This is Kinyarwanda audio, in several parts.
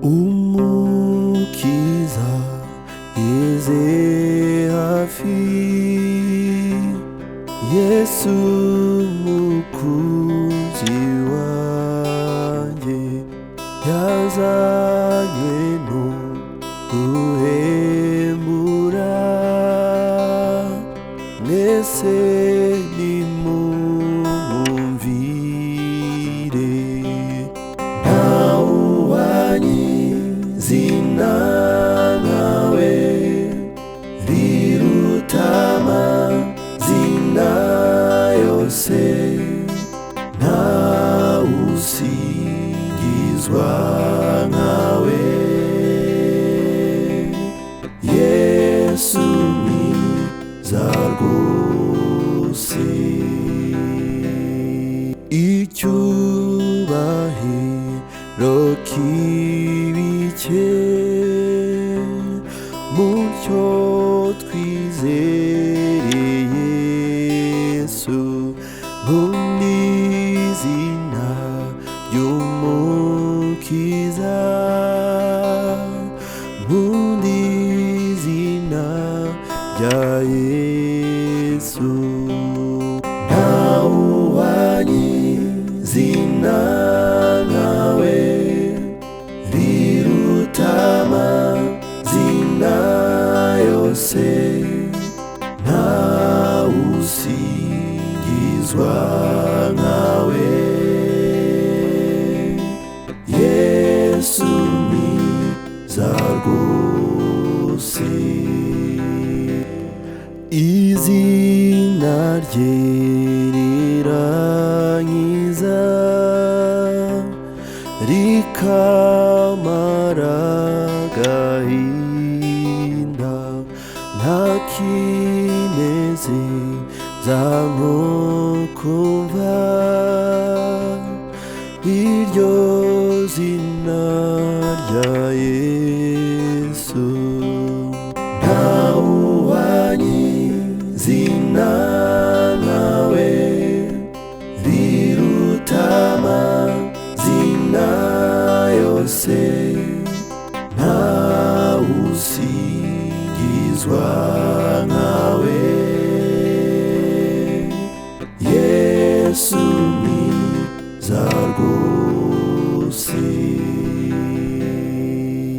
Umukiza yeze hafi, Yesu mukunzi wanjye, yazanywe no guhembura mwese nimumwumvire. Zina nawe riruta amazina yose, ntawusingizwa nkawe. Yesu mwiza rwose, icyubahiro kibike mucyo twizereye Yesu, nk'izina ry'umukiza, nk'izina rya Yesu. Ntawuhwanyizina nawe riruta amazina yose, ntawusingizwa nkawe. Yesu mwiza rwose, izina rye rirankiza rikamara agahinda, nta kinezeza nko kumva iryo zina rya Yesu. Ntawuhwanyizina nawe riruta amazina yose, ntawusingizwa nkawe. Yesu mwiza rwose,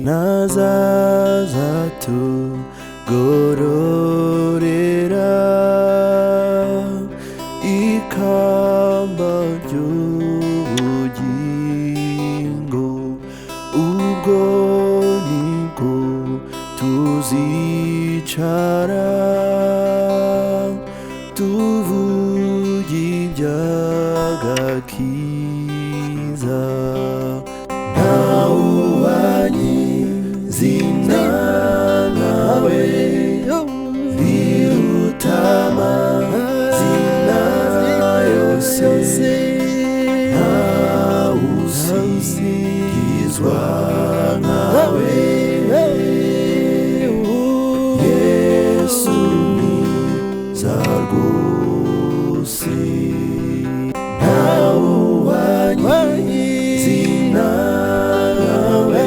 nazaza tugororera ikamba ry'ubugingo, ubwo nibwo tuzicara tuvuga iby'agakiza. Ntawuhwanyizina nawe riruta amazina yose, ntawusingizwa nkawe. Yesu mwiza rwose, ntawuhwanyizina nawe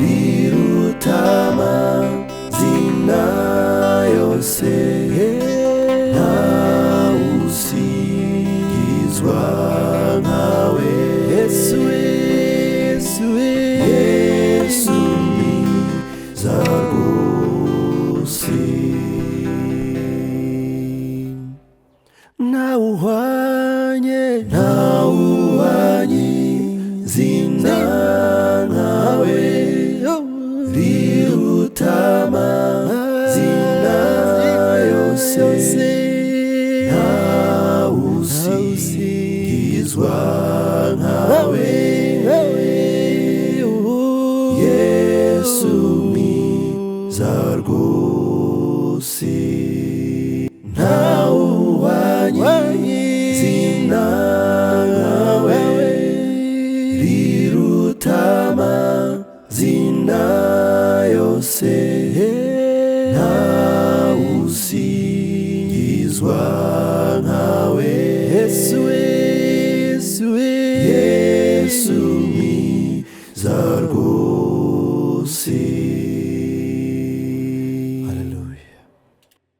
riruta amazina yose, ntawusingizwa nkawe. Yesu mwiza rwose, ntawuhwanyizina nawe riruta amazina yose, ntawusingizwa nkawe. Yesu mwiza rwose, ntawuhwanyizina nawe riruta amazina yose, ntawusingizwa nkawe. Yesu